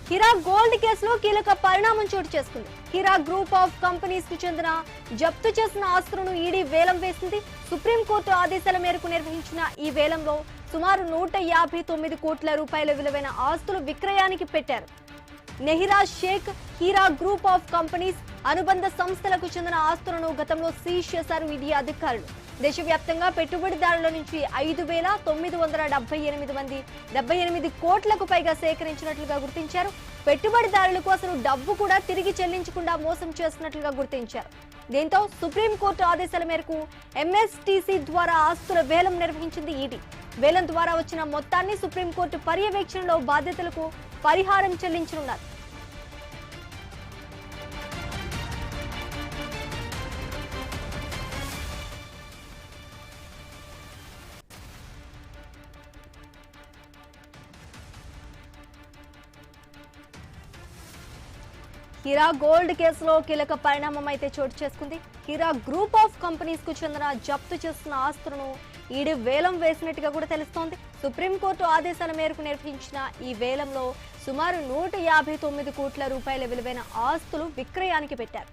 Heera gold కేసులో కీలక పరిణామం చోటు చేసుకుంది. హీరా గ్రూప్ ఆఫ్ కంపెనీస్ కు చెందిన జప్తు చేసిన ఆస్తులను ఈడీ వేలం వేసింది. సుప్రీంకోర్టు ఆదేశాల మేరకు నిర్వహించిన ఈ వేలంలో సుమారు 159 కోట్ల రూపాయల విలువైన ఆస్తులు విక్రయానికి పెట్టారు. Nowhera Shaik, Heera group of companies అనుబంధ సంస్థలకు చెందిన ఆస్తులను గతంలో సీజ్ చేశారు ఈడీ అధికారులు. దేశవ్యాప్తంగా పెట్టుబడిదారుల నుంచి 5,978 కోట్లకు పైగా సేకరించినట్లుగా గుర్తించారు. పెట్టుబడిదారులకు అసలు డబ్బు కూడా తిరిగి చెల్లించకుండా మోసం చేస్తున్నట్లుగా గుర్తించారు. దీంతో సుప్రీంకోర్టు ఆదేశాల మేరకు ఎంఎస్టీసీ ద్వారా ఆస్తుల వేలం నిర్వహించింది ఈడీ. వేలం ద్వారా వచ్చిన మొత్తాన్ని సుప్రీంకోర్టు పర్యవేక్షణలో బాధ్యతలకు పరిహారం చెల్లించనున్నారు. హీరా గోల్డ్ కేసులో కీలక పరిణామం అయితే చోటు చేసుకుంది. హీరా గ్రూప్ ఆఫ్ కంపెనీస్ కు చెందిన జప్తు చేస్తున్న ఆస్తులను ఈడీ వేలం వేసినట్టుగా కూడా తెలుస్తోంది. సుప్రీంకోర్టు ఆదేశాల మేరకు నిర్వహించిన ఈ వేలంలో సుమారు 159 కోట్ల రూపాయల విలువైన ఆస్తులు విక్రయానికి పెట్టారు.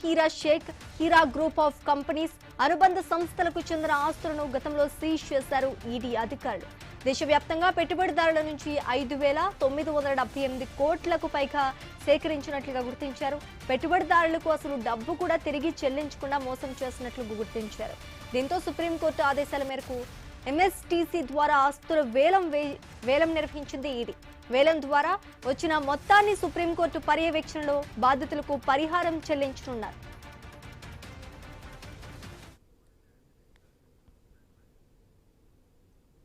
Heera Shaikh, Heera group of companies అనుబంధ సంస్థలకు చెందిన ఆస్తులను గతంలో సీజ్ చేశారు ఈడీ అధికారులు. దేశవ్యాప్తంగా పెట్టుబడిదారుల నుంచి 5,978 కోట్లకు పైగా సేకరించినట్లుగా గుర్తించారు. పెట్టుబడిదారులకు అసలు డబ్బు కూడా తిరిగి చెల్లించకుండా మోసం చేసినట్లు గుర్తించారు. దీంతో సుప్రీంకోర్టు ఆదేశాల మేరకు ఎంఎస్టీసీ ద్వారా ఆస్తుల వేలం నిర్వహించింది ఈడీ. వేలం ద్వారా వచ్చిన మొత్తాన్ని సుప్రీంకోర్టు పర్యవేక్షణలో బాధితులకు పరిహారం చెల్లించనున్నారు.